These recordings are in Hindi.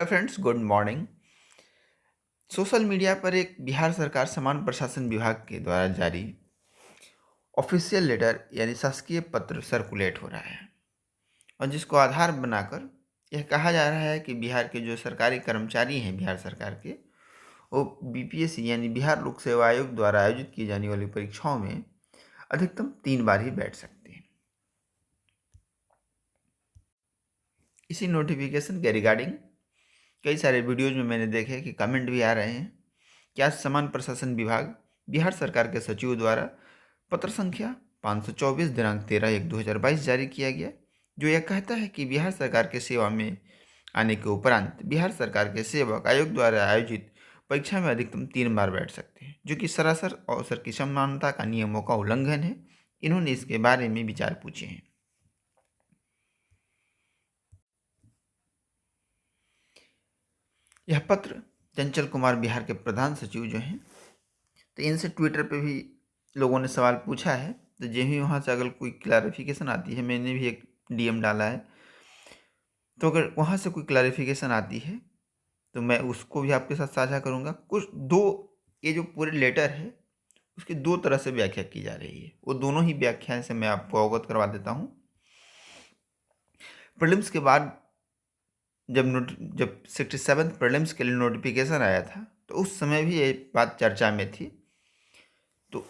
Friends, good morning. Social media पर एक बिहार सरकार समान प्रशासन विभाग के द्वारा जारी ऑफिशियल लेटर यानी शासकीय पत्र सर्कुलेट हो रहा है और जिसको आधार बनाकर यह कहा जा रहा है कि बिहार के जो सरकारी कर्मचारी हैं बिहार सरकार के, वो बीपीएससी यानी बिहार लोक सेवा आयोग द्वारा आयोजित की जाने वाली परीक्षाओं में अधिकतम 3 बार ही बैठ सकते हैं। इसी नोटिफिकेशन के रिगार्डिंग कई सारे वीडियोज में मैंने देखे कि कमेंट भी आ रहे हैं कि आज समान प्रशासन विभाग बिहार सरकार के सचिव द्वारा पत्र संख्या 524 दिनांक 13/1/2022 जारी किया गया, जो यह कहता है कि बिहार सरकार के सेवा में आने के उपरांत बिहार सरकार के सेवक आयोग द्वारा आयोजित परीक्षा में अधिकतम 3 बार बैठ सकते हैं, जो कि सरासर अवसर की समानता का नियमों का उल्लंघन है। इन्होंने इसके बारे में विचार पूछे हैं। यह पत्र चंचल कुमार बिहार के प्रधान सचिव जो हैं, तो इनसे ट्विटर पे भी लोगों ने सवाल पूछा है। तो जो ही वहाँ से अगर कोई क्लैरिफिकेशन आती है, मैंने भी एक डीएम डाला है, तो अगर वहाँ से कोई क्लैरिफिकेशन आती है तो मैं उसको भी आपके साथ साझा करूँगा। कुछ दो ये जो पूरे लेटर है उसकी दो तरह से व्याख्या की जा रही है, वो दोनों ही व्याख्याएं से मैं आपको अवगत करवा देता हूँ। प्रीलिम्स के बाद जब 67th प्रीलिम्स के लिए नोटिफिकेशन आया था, तो उस समय भी ये बात चर्चा में थी। तो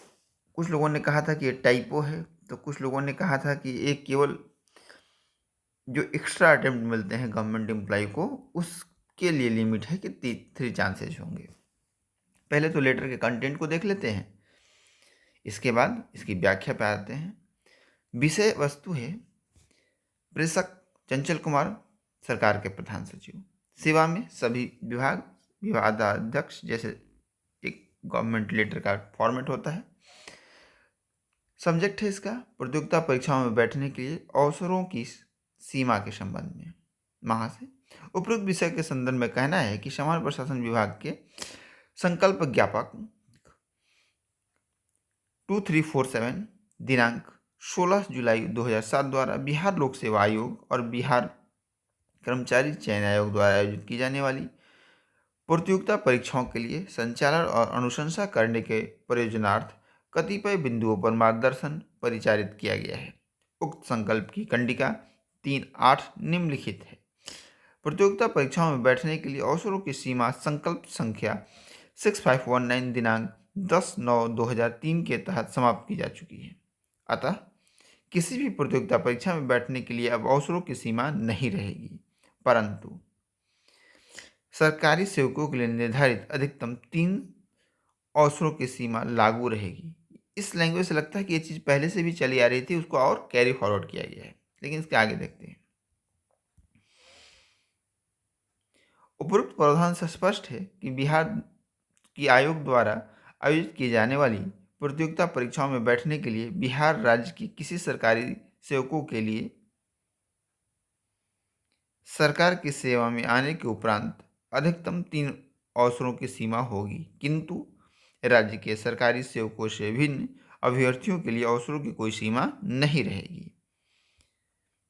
कुछ लोगों ने कहा था कि ये टाइपो है, तो कुछ लोगों ने कहा था कि एक केवल जो एक्स्ट्रा अटेम्प्ट मिलते हैं गवर्नमेंट एम्प्लॉय को, उसके लिए लिमिट है कि 3 चांसेस होंगे। पहले तो लेटर के कंटेंट को देख लेते हैं, इसके बाद इसकी व्याख्या पे आते हैं। विषय वस्तु है, प्रेषक चंचल कुमार सरकार के प्रधान सचिव, सेवा में सभी विभाग विभागाध्यक्ष, जैसे एक गवर्नमेंट लेटर का फॉर्मेट होता है। सब्जेक्ट है इसका प्रतियोगिता परीक्षाओं में बैठने के लिए अवसरों की सीमा के संबंध में। वहाँ से उपरोक्त विषय के संदर्भ में कहना है कि समान प्रशासन विभाग के संकल्प ज्ञापक 2347 दिनांक 16 जुलाई 2007 द्वारा बिहार लोक सेवा आयोग और बिहार कर्मचारी चयन आयोग द्वारा आयोजित की जाने वाली प्रतियोगिता परीक्षाओं के लिए संचालन और अनुशंसा करने के प्रयोजनार्थ कतिपय बिंदुओं पर मार्गदर्शन परिचारित किया गया है। उक्त संकल्प की कंडिका 3.8 निम्नलिखित है। प्रतियोगिता परीक्षाओं में बैठने के लिए अवसरों की सीमा संकल्प संख्या 6519 दिनांक 10/9/2003 के तहत समाप्त की जा चुकी है। अतः किसी भी प्रतियोगिता परीक्षा में बैठने के लिए अब अवसरों की सीमा नहीं रहेगी, परंतु सरकारी सेवकों के लिए निर्धारित अधिकतम 3 अवसरों की सीमा लागू रहेगी। इस लैंग्वेज से लगता है कि ये चीज़ पहले से भी चली आ रही थी, उसको और कैरी फॉरवर्ड किया गया है, लेकिन इसके आगे देखते हैं। उपरोक्त प्रावधान से स्पष्ट है कि बिहार की आयोग द्वारा आयोजित की जाने वाली प्रतियोगिता परीक्षाओं में बैठने के लिए बिहार राज्य की किसी सरकारी सेवकों के लिए सरकार की सेवा में आने के उपरांत अधिकतम 3 अवसरों की सीमा होगी, किंतु राज्य के सरकारी सेवकों से भिन्न अभ्यर्थियों के लिए अवसरों की कोई सीमा नहीं रहेगी।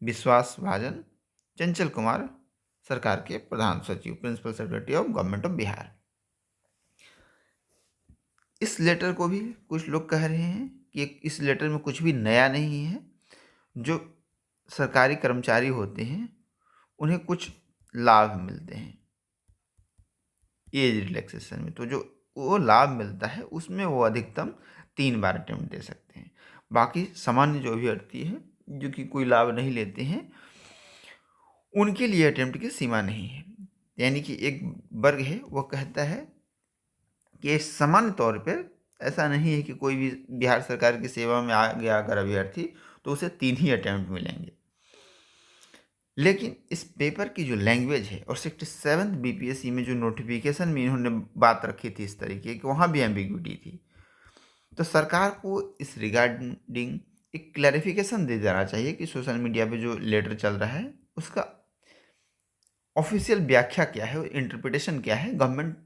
विश्वास भाजन, चंचल कुमार सरकार के प्रधान सचिव, principal secretary of government of Bihar. इस लेटर को भी कुछ लोग कह रहे हैं कि इस लेटर में कुछ भी नया नहीं है। जो सरकारी कर्मचारी होते हैं उन्हें कुछ लाभ मिलते हैं एज रिलैक्सेशन में, तो जो वो लाभ मिलता है उसमें वो अधिकतम 3 बार अटेम्प्ट दे सकते हैं। बाकी सामान्य जो अभ्यर्थी है जो कि कोई लाभ नहीं लेते हैं, उनके लिए अटेम्प्ट की सीमा नहीं है। यानी कि एक वर्ग है वो कहता है कि सामान्य तौर पर ऐसा नहीं है कि कोई भी बिहार सरकार की सेवा में आ गया अगर अभ्यर्थी, तो उसे 3 ही अटेम्प्ट मिलेंगे। लेकिन इस पेपर की जो लैंग्वेज है और 67 बीपीएससी में जो नोटिफिकेशन में इन्होंने बात रखी थी इस तरीके की, वहाँ भी एम्बिग्विटी थी। तो सरकार को इस रिगार्डिंग एक क्लैरिफिकेशन दे देना चाहिए कि सोशल मीडिया पे जो लेटर चल रहा है उसका ऑफिशियल व्याख्या क्या है, इंटरप्रिटेशन क्या है, गवर्नमेंट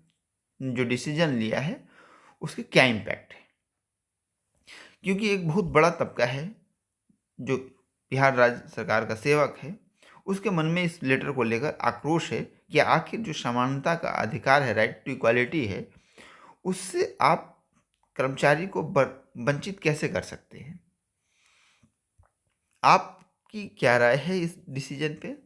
जो डिसीजन लिया है उसके क्या इम्पैक्ट है। क्योंकि एक बहुत बड़ा तबका है जो बिहार राज्य सरकार का सेवक है, उसके मन में इस लेटर को लेकर आक्रोश है कि आखिर जो समानता का अधिकार है, राइट टू इक्वालिटी है, उससे आप कर्मचारी को वंचित कैसे कर सकते हैं। आपकी क्या राय है इस डिसीजन पे?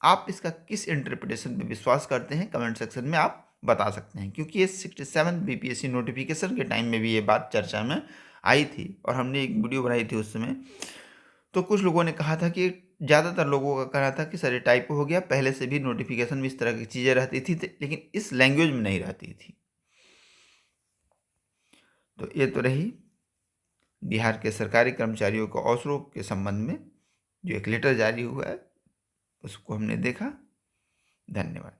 आप इसका किस इंटरप्रिटेशन पे विश्वास करते हैं, कमेंट सेक्शन में आप बता सकते हैं, क्योंकि ये 67 बीपीएससी नोटिफिकेशन के टाइम में भी ये बात चर्चा में आई थी और हमने एक वीडियो बनाई थी उस समय। तो कुछ लोगों ने कहा था कि ज़्यादातर लोगों का कहना था कि सर ये टाइपो हो गया, पहले से भी नोटिफिकेशन में इस तरह की चीज़ें रहती थी लेकिन इस लैंग्वेज में नहीं रहती थी। तो ये तो रही बिहार के सरकारी कर्मचारियों को अवसरों के संबंध में जो एक लेटर जारी हुआ है उसको हमने देखा। धन्यवाद।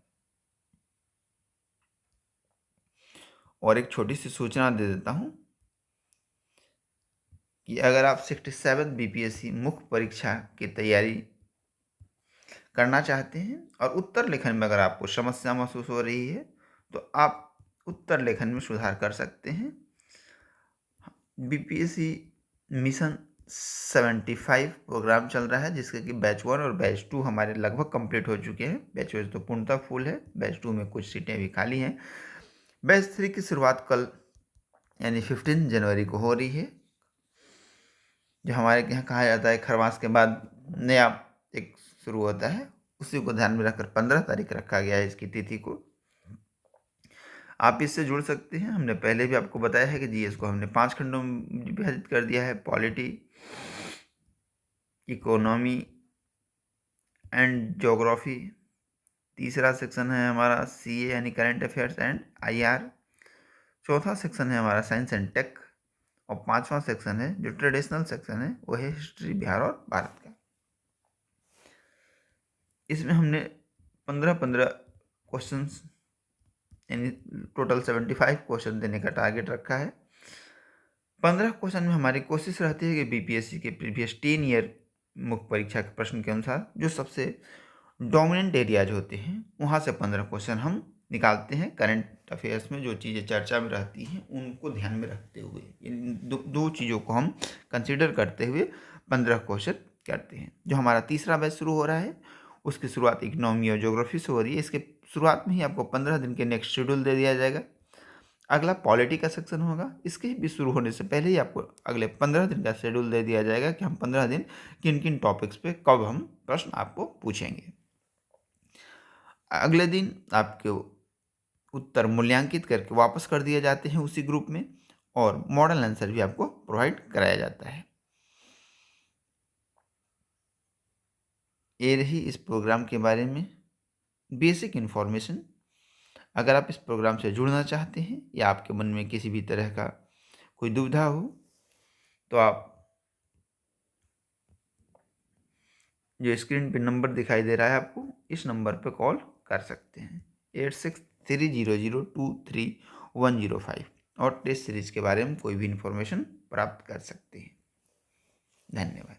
और एक छोटी सी सूचना दे देता हूँ कि अगर आप 67 बीपीएससी मुख्य परीक्षा की तैयारी करना चाहते हैं और उत्तर लेखन में अगर आपको समस्या महसूस हो रही है तो आप उत्तर लेखन में सुधार कर सकते हैं। बीपीएससी मिशन 75 प्रोग्राम चल रहा है जिसके कि बैच 1 और बैच 2 हमारे लगभग कंप्लीट हो चुके हैं। बैच 1 तो पूर्णतः फुल है, बैच 2 में कुछ सीटें भी खाली हैं। बैच 3 की शुरुआत कल यानी 15 जनवरी को हो रही है। जो हमारे यहाँ कहा जाता है खरमास के बाद नया एक शुरू होता है, उसी को ध्यान में रखकर 15 तारीख रखा गया है इसकी तिथि को। आप इससे जुड़ सकते हैं। हमने पहले भी आपको बताया है कि जीएस को हमने 5 खंडों में विभाजित कर दिया है, पॉलिटी, इकोनॉमी एंड ज्योग्राफी। तीसरा सेक्शन है हमारा सीए यानी करंट अफेयर्स एंड आईआर। चौथा सेक्शन है हमारा साइंस एंड टेक और पांचवा सेक्शन है जो ट्रेडिशनल सेक्शन है वो है हिस्ट्री बिहार और भारत का। इसमें हमने 15-15 क्वेश्चंस यानी टोटल 75 क्वेश्चन देने का टारगेट रखा है। 15 क्वेश्चन में हमारी कोशिश रहती है कि बीपीएससी के प्रीवियस 10 ईयर मुख्य परीक्षा के प्रश्न के अनुसार जो सबसे डोमिनेंट एरियाज होते हैं वहाँ से 15 क्वेश्चन हम निकालते हैं। करंट अफेयर्स में जो चीज़ें चर्चा में रहती हैं उनको ध्यान में रखते हुए इन दो चीज़ों को हम कंसिडर करते हुए 15 क्वेश्चन करते हैं। जो हमारा तीसरा बैच शुरू हो रहा है उसकी शुरुआत इकोनॉमी और ज्योग्राफी से हो रही है। इसके शुरुआत में ही आपको 15 दिन के नेक्स्ट शेड्यूल दे दिया जाएगा। अगला पॉलिटी का सेक्शन होगा, इसके भी शुरू होने से पहले ही आपको अगले 15 दिन का शेड्यूल दे दिया जाएगा कि हम 15 दिन किन किन टॉपिक्स पे कब हम प्रश्न आपको पूछेंगे। अगले दिन आपके उत्तर मूल्यांकित करके वापस कर दिए जाते हैं उसी ग्रुप में और मॉडल आंसर भी आपको प्रोवाइड कराया जाता है। ये रही इस प्रोग्राम के बारे में बेसिक इन्फॉर्मेशन। अगर आप इस प्रोग्राम से जुड़ना चाहते हैं या आपके मन में किसी भी तरह का कोई दुविधा हो तो आप जो स्क्रीन पे नंबर दिखाई दे रहा है आपको इस नंबर पे कॉल कर सकते हैं 8630023105 और टेस्ट सीरीज के बारे में कोई भी इंफॉर्मेशन प्राप्त कर सकते हैं। धन्यवाद।